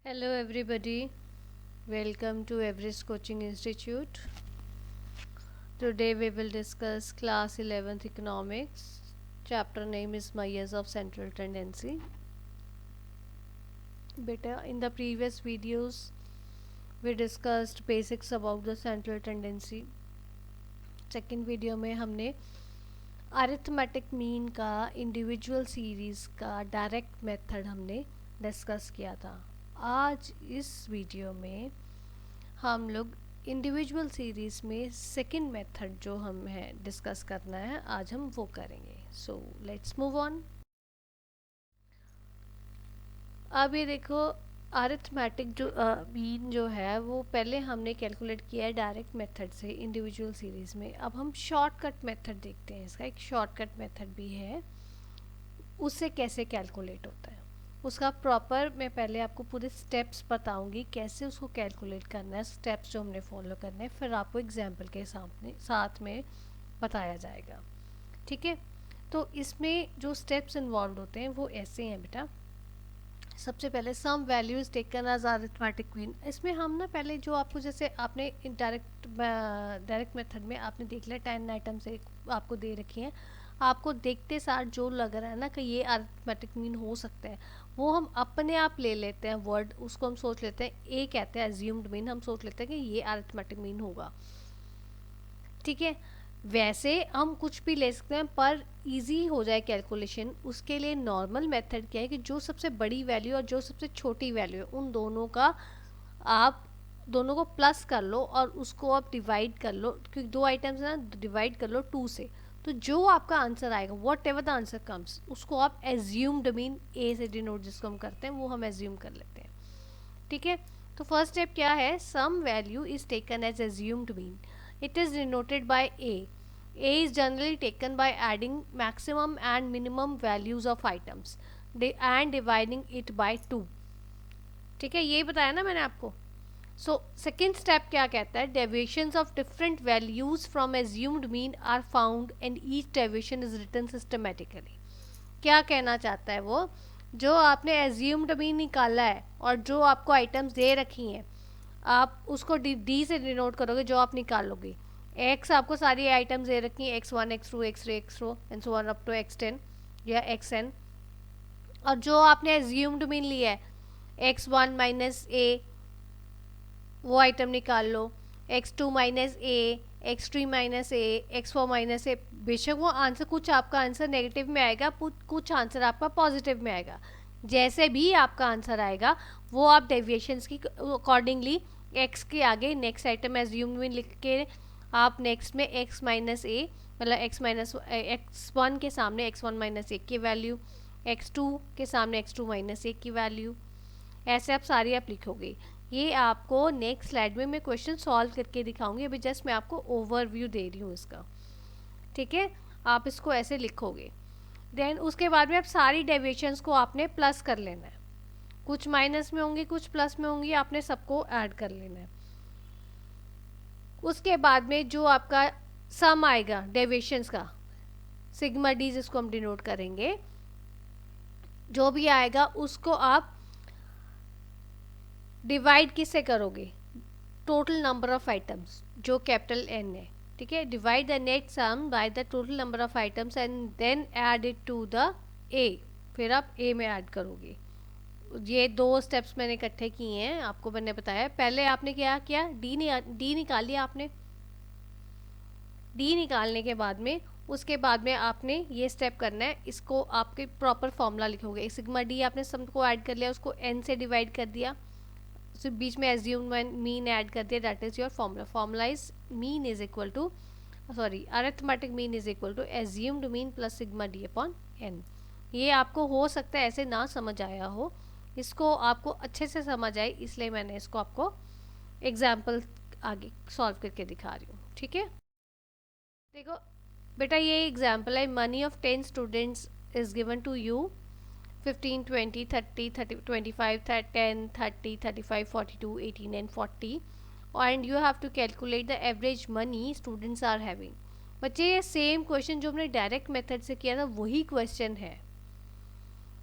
Hello everybody, welcome to Everest Coaching Institute. Today we will discuss class 11th economics. Chapter name is Measures of Central Tendency. Beta, in the previous videos we discussed basics about the central tendency. Second video में हमने arithmetic mean का individual series का direct method हमने discuss किया था. आज इस video में हम लोग इंडिविजुअल सीरीज़ में सेकंड मेथड जो हम है डिस्कस करना है, आज हम वो करेंगे. So let's move on. अब ये देखो, अरिथमेटिक जो मीन जो है वो पहले हमने कैलकुलेट किया है डायरेक्ट मेथड से इंडिविजुअल सीरीज़ में. अब हम शॉर्टकट मेथड देखते हैं. इसका एक शॉर्टकट मेथड भी है, उससे कैसे कैलकुलेट होता है उसका प्रॉपर मैं पहले आपको पूरे स्टेप्स बताऊंगी कैसे उसको कैलकुलेट करना है, स्टेप्स जो हमने फॉलो करने हैं, फिर आपको एग्जांपल के साथ में बताया जाएगा. ठीक है, तो इसमें जो स्टेप्स इन्वॉल्व होते हैं वो ऐसे हैं बेटा. सबसे पहले some values taken as arithmetic mean. इसमें हम ना पहले जो आपको जैसे आपने डायरेक्ट मेथड में आपने देख लिया 10 आइटम से आपको दे रखी हैं, आपको देखते साथ जो लग रहा है ना कि ये अरिथमेटिक मीन हो सकता है, वो हम अपने आप ले लेते हैं वर्ड, उसको हम सोच लेते हैं ए कहते हैं एज्यूम्ड मीन, हम सोच लेते हैं कि ये अरिथमेटिक मीन होगा. ठीक है, वैसे हम कुछ भी ले सकते हैं पर इजी हो जाए कैलकुलेशन उसके लिए नॉर्मल मेथड क्या है कि जो सबसे बड़ी वैल्यू और जो सबसे छोटी वैल्यू है उन दोनों का आप दोनों को प्लस कर लो और उसको आप डिवाइड कर लो, क्योंकि दो आइटम्स है ना, डिवाइड कर लो 2 से. तो जो आपका आंसर आएगा what ever the answer comes उसको आप एज्यूम्ड मीन ए से डिनोट जिसको हम करते हैं वो हम एज्यूम कर लेते हैं. ठीक है, तो फर्स्ट स्टेप क्या है, some value is taken as assumed mean. It is denoted by A. A is generally taken by adding maximum and minimum values of items and dividing it by 2. ठीक है, ये बताया ना मैंने आपको. सो सेकेंड स्टेप क्या कहता है, deviations of different values from assumed mean are found and each deviation is written systematically. क्या कहना चाहता है वो, जो आपने एज्यूम्ड मीन निकाला है और जो आपको आइटम्स दे रखी हैं आप उसको डी से डिनोट करोगे जो आप निकालोगे. एक्स आपको सारी आइटम्स दे रखी हैं, x1 x2 x3 x4 and so on up to x10 या xn, और जो आपने एज्यूम्ड मीन लिया है x1 माइनस ए वो आइटम निकाल लो, x2 माइनस ए, x3 माइनस ए, x4 माइनस ए. बेशक वो आंसर कुछ आपका आंसर नेगेटिव में आएगा, कुछ आंसर आपका पॉजिटिव में आएगा. जैसे भी आपका आंसर आएगा वो आप डेविएशंस की अकॉर्डिंगली x के आगे नेक्स्ट आइटम एज्यूम में लिख के आप नेक्स्ट में x माइनस ए मतलब x1 के सामने x1 माइनस ए की वैल्यू, x2 के सामने x2 माइनस ए की वैल्यू, ऐसे आप सारी आप लिखोगे. ये आपको नेक्स्ट स्लाइड में मैं क्वेश्चन सॉल्व करके दिखाऊंगी, अभी जस्ट मैं आपको ओवरव्यू दे रही हूँ इसका. ठीक है, आप इसको ऐसे लिखोगे. देन उसके बाद में आप सारी डेविएशंस को आपने प्लस कर लेना है, कुछ माइनस में होंगी कुछ प्लस में होंगी, आपने सबको ऐड कर लेना है. उसके बाद में जो आपका सम आएगा डेविएशंस का, सिग्मा डी जिसको हम डिनोट करेंगे, जो भी आएगा उसको आप डिवाइड किससे करोगे, टोटल नंबर ऑफ आइटम्स जो कैपिटल एन है. ठीक है, divide the net sum by the total number of items and then add it to the A, फिर आप ए में ऐड करोगे. ये दो स्टेप्स मैंने इकट्ठे किए हैं, आपको मैंने बताया. पहले आपने क्या किया, डी निकाल लिया आपने. डी निकालने के बाद में उसके बाद में आपने ये स्टेप करना है, इसको आपके प्रॉपर फॉर्मूला लिखोगे. सिग्मा डी आपने सबको ऐड कर लिया, उसको एन से डिवाइड कर दिया, तो बीच में एज्यूम मीन ऐड कर दिया, that is your formula. Formula is mean is equal to arithmetic mean is equal to assumed mean plus sigma D upon N. ये आपको हो सकता है ऐसे ना समझ आया हो, इसको आपको अच्छे से समझ आए इसलिए मैंने इसको आपको एग्जाम्पल आगे सॉल्व करके दिखा रही हूँ. ठीक है, देखो बेटा ये एग्जाम्पल है. Money of 10 students is given to you 15 20 30 30 25 10 30 35 42 18 and 40 and you have to calculate the average money students are having. बच्चे ये सेम क्वेश्चन जो हमने डायरेक्ट मेथड से किया था वही क्वेश्चन है,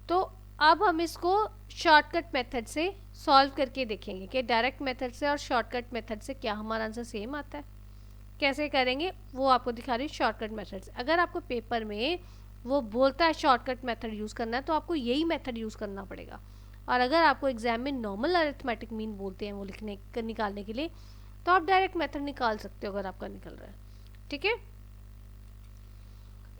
तो अब हम इसको शॉर्टकट मेथड से सॉल्व करके देखेंगे कि डायरेक्ट मेथड से और शॉर्टकट मेथड से क्या हमारा आंसर सेम आता है। कैसे करेंगे वो आपको दिखा रही हूँ शॉर्टकट मेथड से। अगर आपको पेपर में वो बोलता है शॉर्टकट मेथड यूज़ करना है तो आपको यही मेथड यूज़ करना पड़ेगा। और अगर आपको एग्जाम में नॉर्मल अरिथमेटिक मीन बोलते हैं वो निकालने के लिए, तो आप डायरेक्ट मेथड निकाल सकते हो अगर आपका निकल रहा है। ठीक है,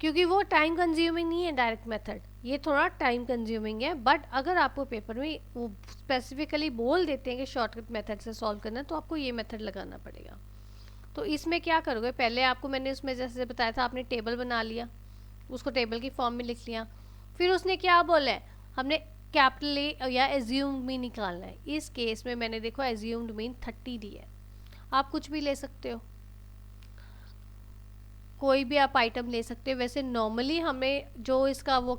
क्योंकि वो टाइम कंज्यूमिंग नहीं है डायरेक्ट मेथड, ये थोड़ा टाइम कंज्यूमिंग है। बट अगर आपको पेपर में वो स्पेसिफिकली बोल देते हैं कि शॉर्टकट मेथड से सॉल्व करना है तो आपको ये मेथड लगाना पड़ेगा। तो इसमें क्या करोगे, पहले आपको मैंने उसमें जैसे बताया था, आपने टेबल बना लिया, उसको टेबल की फॉर्म में लिख लिया। फिर उसने क्या बोला है, हमने कैपिटल ए या एज्यूम्ड मीन निकालना है। इस केस में मैंने देखो एज्यूम्ड मीन 30 दी है। आप कुछ भी ले सकते हो, कोई भी आप आइटम ले सकते हो। वैसे नॉर्मली हमें जो इसका वो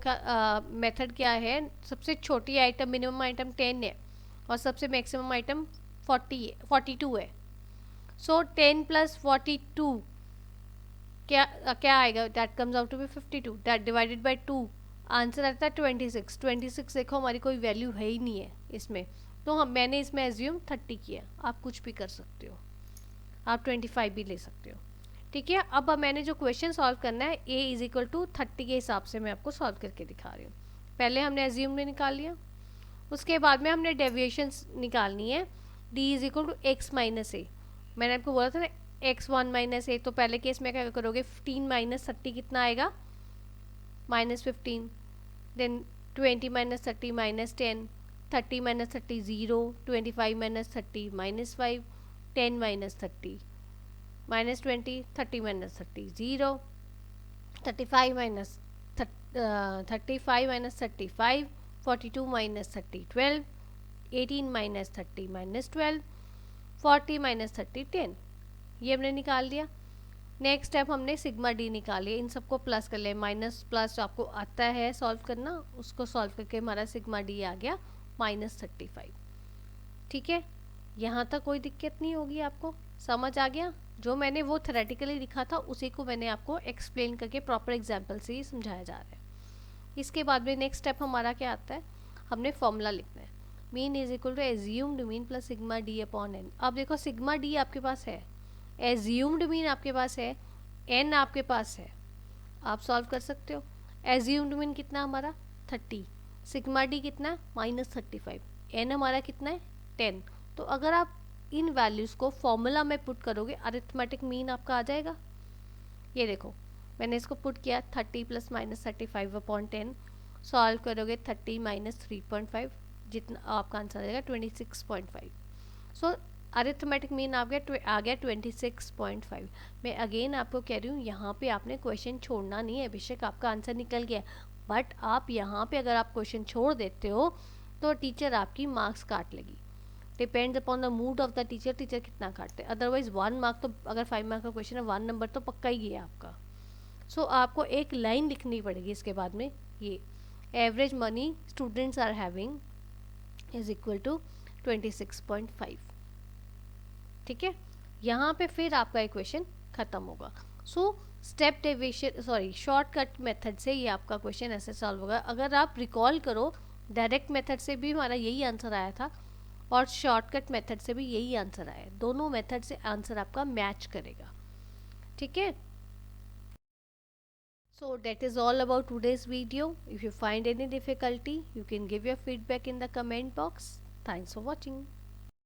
मेथड क्या है, सबसे छोटी आइटम मिनिमम आइटम 10 है और सबसे मैक्सिमम आइटम 42 है। सो 10 + 42 क्या क्या आएगा, that comes out to be 52, that divided by 2 answer आता है 26। 26 देखो हमारी कोई वैल्यू है ही नहीं है इसमें, तो मैंने इसमें एज्यूम 30 किया। आप कुछ भी कर सकते हो, आप 25 भी ले सकते हो। ठीक है, अब मैंने जो क्वेश्चन सॉल्व करना है a = 30 के हिसाब से मैं आपको सॉल्व करके दिखा रही हूँ। पहले हमने एज्यूम में निकाल लिया, उसके बाद में हमने डेविएशन निकालनी है। d = x - a। मैंने आपको बोला था ना x1 - a, तो पहले केस में क्या करोगे, 15 - 30 कितना आएगा, -15। देन 20 - 30 -10, 30 - 30 0, 25 - 30 -5, 10 - 30 -20, 30 - 30 0, 35 - 35 - 42 - 30 12, 18 - 30 -12, 40 - 30 10। ये हमने निकाल दिया। नेक्स्ट स्टेप हमने सिग्मा डी निकाली, इन सबको प्लस कर ले, माइनस प्लस आपको आता है सॉल्व करना, उसको सॉल्व करके हमारा सिग्मा डी आ गया -35। ठीक है, यहाँ तक कोई दिक्कत नहीं होगी, आपको समझ आ गया। जो मैंने वो थेरेटिकली लिखा था उसी को मैंने आपको एक्सप्लेन करके प्रॉपर एग्जाम्पल से ही समझाया जा रहा है। इसके बाद में नेक्स्ट स्टेप हमारा क्या आता है, हमने फॉर्मूला लिखना है। Mean = assumed mean plus sigma D upon N. अब देखो सिग्मा डी आपके पास है, एज्यूम्ड मीन आपके पास है, एन आपके पास है, आप सॉल्व कर सकते हो। एज्यूम्ड मीन कितना हमारा 30, सिग्मा डी कितना है -35, एन हमारा कितना है 10। तो अगर आप इन वैल्यूज़ को फॉर्मूला में पुट करोगे, अरिथमेटिक मीन आपका आ जाएगा। ये देखो मैंने इसको पुट किया, 30 + -35/10, सॉल्व करोगे 30 - 3.5, जितना आपका आंसर आ जाएगा 26.5। सो अरिथमेटिक मीन आ गया 26.5। मैं अगेन आपको कह रही हूँ, यहाँ पे आपने क्वेश्चन छोड़ना नहीं है। बेशक आपका आंसर निकल गया, बट आप यहाँ पे अगर आप क्वेश्चन छोड़ देते हो तो टीचर आपकी मार्क्स काट लेगी। Depends upon the mood off the teacher, teacher कितना काटते हैं। अदरवाइज 1 मार्क तो, अगर 5 मार्क का क्वेश्चन है 1 नंबर तो पक्का ही गया आपका। सो आपको एक लाइन लिखनी पड़ेगी इसके बाद में, ये average money students are having = 26.5। ठीक है, यहाँ पे फिर आपका इक्वेशन ख़त्म होगा। So step deviation shortcut method से ये आपका क्वेश्चन ऐसे सॉल्व होगा। अगर आप रिकॉल करो, डायरेक्ट मेथड से भी हमारा यही आंसर आया था और शॉर्टकट मेथड से भी यही आंसर आया, दोनों मेथड से आंसर आपका मैच करेगा। ठीक है, so that is all about today's video. If you find any difficulty, you can give your feedback in the comment box. Thanks for watching.